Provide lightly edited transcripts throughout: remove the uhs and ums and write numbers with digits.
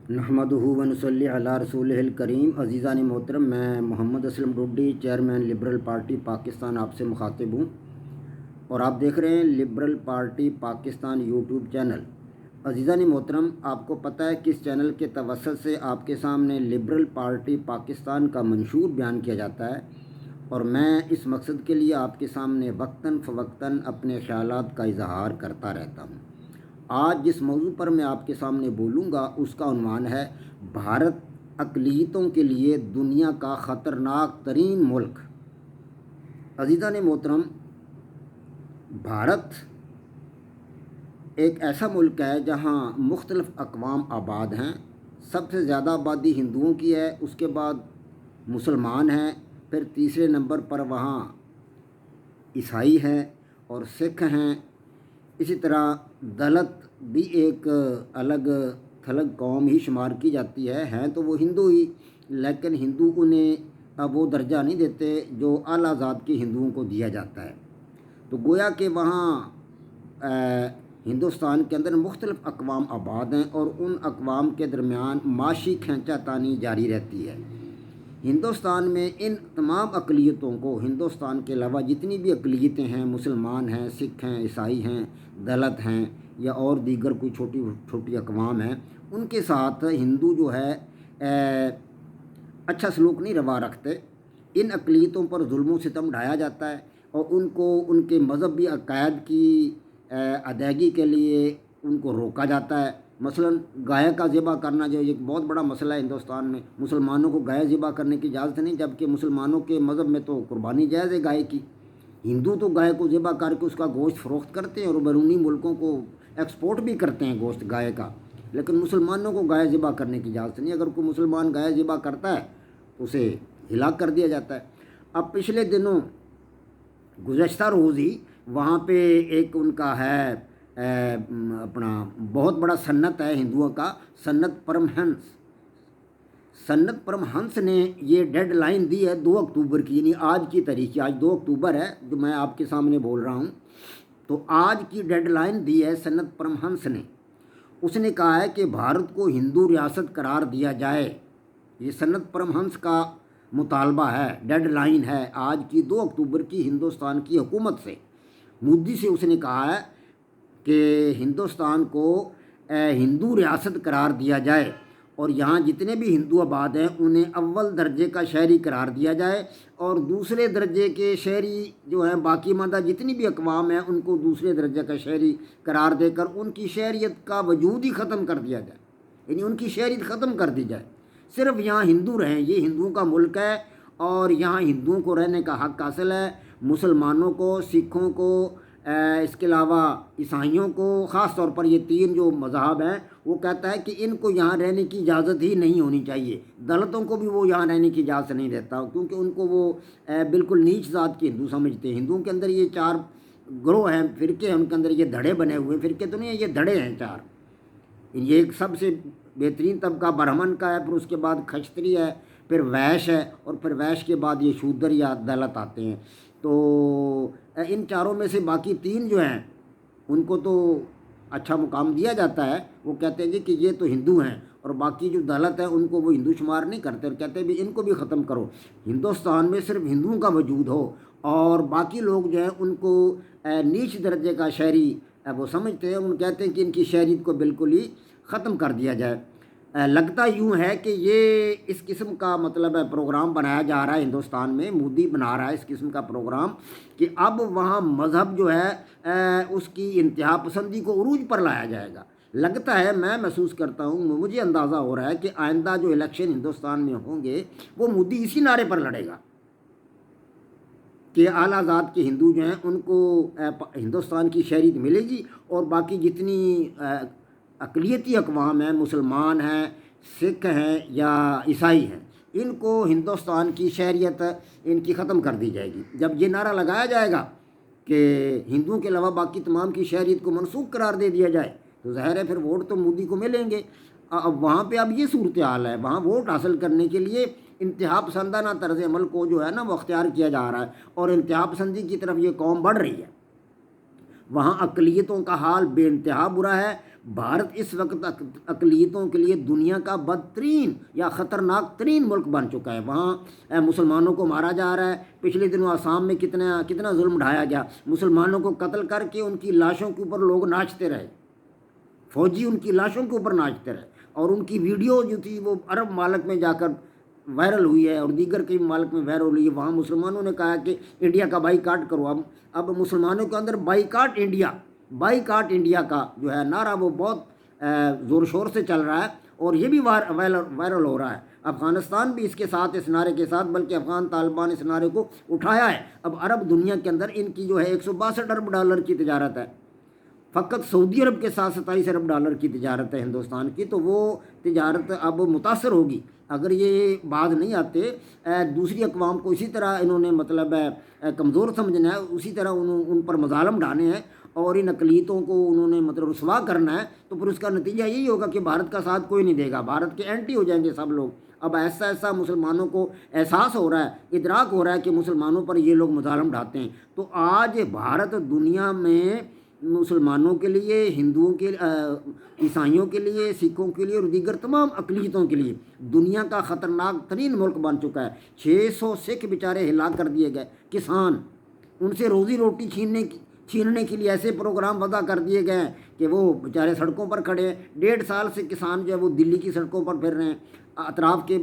نحمدہ و نصلی علی رسولہ الکریم۔ عزیزان محترم، میں Muhammad Aslam Dodi, chairman liberal party Pakistan, آپ سے مخاطب ہوں اور آپ دیکھ رہے ہیں liberal party Pakistan YouTube channel. عزیزان محترم، آپ کو پتہ ہے کہ اس چینل کے توسط سے آپ کے سامنے لبرل پارٹی پاکستان کا منشور بیان کیا جاتا ہے، اور میں اس مقصد کے لیے آپ کے سامنے وقتاً فوقتاً اپنے خیالات کا اظہار کرتا رہتا ہوں۔ آج جس موضوع پر میں آپ کے سامنے بولوں گا اس کا عنوان ہے بھارت اقلیتوں کے لیے دنیا کا خطرناک ترین ملک۔ عزیزان محترم، بھارت ایک ایسا ملک ہے جہاں مختلف اقوام آباد ہیں۔ سب سے زیادہ آبادی ہندوؤں کی ہے، اس کے بعد مسلمان ہیں، پھر تیسرے نمبر پر وہاں عیسائی ہیں اور سکھ ہیں۔ اسی طرح دلت بھی ایک الگ تھلگ قوم ہی شمار کی جاتی ہے، ہیں تو وہ ہندو ہی، لیکن ہندو انہیں وہ درجہ نہیں دیتے جو اعلیٰ ذات کے ہندوؤں کو دیا جاتا ہے۔ تو گویا کہ وہاں ہندوستان کے اندر مختلف اقوام آباد ہیں اور ان اقوام کے درمیان معاشی کھینچا تانی جاری رہتی ہے۔ ہندوستان میں ان تمام اقلیتوں کو، ہندوستان کے علاوہ جتنی بھی اقلیتیں ہیں، مسلمان ہیں، سکھ ہیں، عیسائی ہیں، دلت ہیں یا اور دیگر کوئی چھوٹی چھوٹی اقوام ہیں، ان کے ساتھ ہندو جو ہے اچھا سلوک نہیں روا رکھتے۔ ان اقلیتوں پر ظلم و ستم ڈھایا جاتا ہے اور ان کو ان کے مذہبی عقائد کی ادائیگی کے لیے ان کو روکا جاتا ہے۔ مثلاً گائے کا ذبح کرنا جو ایک بہت بڑا مسئلہ ہے ہندوستان میں، مسلمانوں کو گائے ذبح کرنے کی اجازت نہیں، جبکہ مسلمانوں کے مذہب میں تو قربانی جائز ہے گائے کی۔ ہندو تو گائے کو ذبح کر کے اس کا گوشت فروخت کرتے ہیں اور بیرونی ملکوں کو ایکسپورٹ بھی کرتے ہیں گوشت گائے کا، لیکن مسلمانوں کو گائے ذبح کرنے کی اجازت نہیں۔ اگر کوئی مسلمان گائے ذبح کرتا ہے تو اسے ہلاک کر دیا جاتا ہے۔ اب پچھلے دنوں گزشتہ روز ہی وہاں پہ ایک ان کا ہے اپنا بہت بڑا سنت ہے ہندوؤں کا، سنت پرمہنس۔ سنت پرمہنس نے یہ ڈیڈ لائن دی ہے 2 اکتوبر کی، یعنی آج کی تاریخ کی، آج 2 اکتوبر ہے جو میں آپ کے سامنے بول رہا ہوں، تو آج کی ڈیڈ لائن دی ہے سنت پرمہنس نے۔ اس نے کہا ہے کہ بھارت کو ہندو ریاست قرار دیا جائے۔ یہ سنت پرمہنس کا مطالبہ ہے، ڈیڈ لائن ہے آج کی 2 اکتوبر کی ہندوستان کی حکومت سے۔ مودی سے اس نے کہا ہے کہ ہندوستان کو ہندو ریاست قرار دیا جائے اور یہاں جتنے بھی ہندو آباد ہیں انہیں اول درجے کا شہری قرار دیا جائے، اور دوسرے درجے کے شہری جو ہیں باقی ماندہ جتنی بھی اقوام ہیں ان کو دوسرے درجے کا شہری قرار دے کر ان کی شہریت کا وجود ہی ختم کر دیا جائے، یعنی ان کی شہریت ختم کر دی جائے۔ صرف یہاں ہندو رہیں، یہ ہندوؤں کا ملک ہے اور یہاں ہندوؤں کو رہنے کا حق حاصل ہے۔ مسلمانوں کو، سکھوں کو، اس کے علاوہ عیسائیوں کو، خاص طور پر یہ 3 جو مذہب ہیں، وہ کہتا ہے کہ ان کو یہاں رہنے کی اجازت ہی نہیں ہونی چاہیے۔ دلتوں کو بھی وہ یہاں رہنے کی اجازت نہیں دیتا کیونکہ ان کو وہ بالکل نیچ ذات کے ہندو سمجھتے ہیں۔ ہندوؤں کے اندر یہ 4 گروہ ہیں، فرقے ہیں، ان کے اندر یہ دھڑے بنے ہوئے ہیں، فرقے تو نہیں ہیں، یہ دھڑے ہیں 4۔ یہ ایک سب سے بہترین طبقہ برہمن کا ہے، پھر اس کے بعد کھچتری ہے، پھر ویش ہے، اور پھر ویش کے بعد یہ شودر یا دلت آتے ہیں۔ تو ان 4 میں سے باقی 3 جو ہیں ان کو تو اچھا مقام دیا جاتا ہے، وہ کہتے ہیں جی کہ یہ تو ہندو ہیں، اور باقی جو دلت ہیں ان کو وہ ہندو شمار نہیں کرتے اور کہتے ہیں بھی ان کو بھی ختم کرو۔ ہندوستان میں صرف ہندوؤں کا وجود ہو اور باقی لوگ جو ہیں ان کو نیچ درجے کا شہری وہ سمجھتے ہیں، ان کہتے ہیں کہ ان کی شہریت کو بالکل ہی ختم کر دیا جائے۔ لگتا یوں ہے کہ یہ اس قسم کا مطلب ہے پروگرام بنایا جا رہا ہے ہندوستان میں، مودی بنا رہا ہے اس قسم کا پروگرام کہ اب وہاں مذہب جو ہے اس کی انتہا پسندی کو عروج پر لایا جائے گا۔ لگتا ہے، میں محسوس کرتا ہوں، مجھے اندازہ ہو رہا ہے کہ آئندہ جو الیکشن ہندوستان میں ہوں گے وہ مودی اسی نعرے پر لڑے گا کہ اعلیٰ ذات کے ہندو جو ہیں ان کو ہندوستان کی شہریت ملے گی، اور باقی جتنی اقلیتی اقوام ہیں، مسلمان ہیں، سکھ ہیں یا عیسائی ہیں، ان کو ہندوستان کی شہریت ان کی ختم کر دی جائے گی۔ جب یہ نعرہ لگایا جائے گا کہ ہندوؤں کے علاوہ باقی تمام کی شہریت کو منسوخ قرار دے دیا جائے تو ظاہر ہے پھر ووٹ تو مودی کو ملیں گے۔ اب وہاں پہ اب یہ صورتحال ہے، وہاں ووٹ حاصل کرنے کے لیے انتہا پسندانہ طرز عمل کو جو ہے نا وہ اختیار کیا جا رہا ہے، اور انتہا پسندی کی طرف یہ قوم بڑھ رہی ہے۔ وہاں اقلیتوں کا حال بے انتہا برا ہے، بھارت اس وقت اقلیتوں کے لیے دنیا کا بدترین یا خطرناک ترین ملک بن چکا ہے۔ وہاں مسلمانوں کو مارا جا رہا ہے۔ پچھلے دنوں آسام میں کتنا ظلم ڈھایا گیا، مسلمانوں کو قتل کر کے ان کی لاشوں کے اوپر لوگ ناچتے رہے، فوجی ان کی لاشوں کے اوپر ناچتے رہے، اور ان کی ویڈیو جو تھی وہ عرب ممالک میں جا کر وائرل ہوئی ہے اور دیگر کئی ممالک میں وائرل ہوئی ہے۔ وہاں مسلمانوں نے کہا کہ انڈیا کا بائی کاٹ کرو۔ اب مسلمانوں کے اندر بائی کاٹ انڈیا کا جو ہے نعرہ وہ بہت زور شور سے چل رہا ہے، اور یہ بھی وائرل ہو رہا ہے۔ افغانستان بھی اس کے ساتھ، اس نعرے کے ساتھ، بلکہ افغان طالبان اس نعرے کو اٹھایا ہے۔ اب عرب دنیا کے اندر ان کی جو ہے $162 ارب کی تجارت ہے، فقط سعودی عرب کے ساتھ $27 ارب کی تجارت ہے ہندوستان کی، تو وہ تجارت اب متاثر ہوگی اگر یہ بعد نہیں آتے۔ دوسری اقوام کو اسی طرح انہوں نے مطلب کمزور سمجھنا ہے، اسی طرح ان پر مظالم ڈھانے ہیں اور ان اقلیتوں کو انہوں نے مطلب رسوا کرنا ہے، تو پھر اس کا نتیجہ یہی ہوگا کہ بھارت کا ساتھ کوئی نہیں دے گا، بھارت کے اینٹی ہو جائیں گے سب لوگ۔ اب ایسا مسلمانوں کو احساس ہو رہا ہے، ادراک ہو رہا ہے کہ مسلمانوں پر یہ لوگ مظالم ڈھاتے ہیں۔ تو آج بھارت دنیا میں مسلمانوں کے لیے، ہندوؤں کے، عیسائیوں کے لیے، سکھوں کے لیے اور دیگر تمام اقلیتوں کے لیے دنیا کا خطرناک ترین ملک بن چکا ہے۔ 600 سکھ بیچارے ہلاک کر دیے گئے، کسان، ان سے روزی روٹی چھیننے کے لیے ایسے پروگرام وضع کر دیے گئے ہیں کہ وہ بیچارے سڑکوں پر کھڑے ہیں۔ 1.5 سال سے کسان جو ہے وہ دلی کی سڑکوں پر پھر رہے ہیں، اطراف کے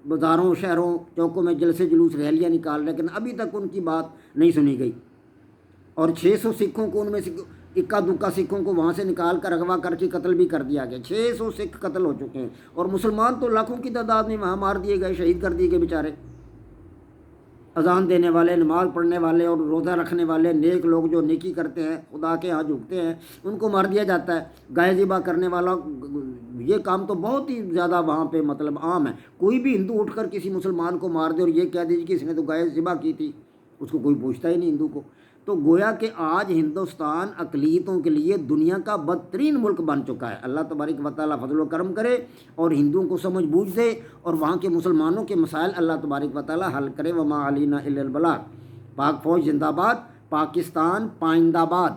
بازاروں، شہروں، چوکوں میں جلسے جلوس ریلیاں نکال رہے ہیں، لیکن ابھی تک ان کی بات نہیں سنی گئی۔ اور 600 سکھوں کو، ان میں سے اکا دکا سکھوں کو وہاں سے نکال کر اغوا کر کے قتل بھی کر دیا گیا۔ 600 سکھ قتل ہو چکے ہیں، اور مسلمان تو لاکھوں کی تعداد میں وہاں مار دیے گئے، شہید کر دیے گئے بیچارے۔ اذان دینے والے، نماز پڑھنے والے اور روزہ رکھنے والے نیک لوگ جو نیکی کرتے ہیں، خدا کے ہاں جھکتے ہیں، ان کو مار دیا جاتا ہے۔ گائے ذبح کرنے والا، یہ کام تو بہت ہی زیادہ وہاں پہ مطلب عام ہے۔ کوئی بھی ہندو اٹھ کر کسی مسلمان کو مار دے اور یہ کہہ دیجیے کہ اس نے تو گائے ذبح کی تھی، اس کو کوئی پوچھتا ہی نہیں ہندو کو۔ تو گویا کہ آج ہندوستان اقلیتوں کے لیے دنیا کا بدترین ملک بن چکا ہے۔ اللہ تبارک و تعالیٰ فضل و کرم کرے اور ہندوؤں کو سمجھ بوجھ دے، اور وہاں کے مسلمانوں کے مسائل اللہ تبارک و تعالیٰ حل کرے۔ وما علینا الا البلاغ۔ پاک فوج زندہ باد، پاکستان پائندہ باد۔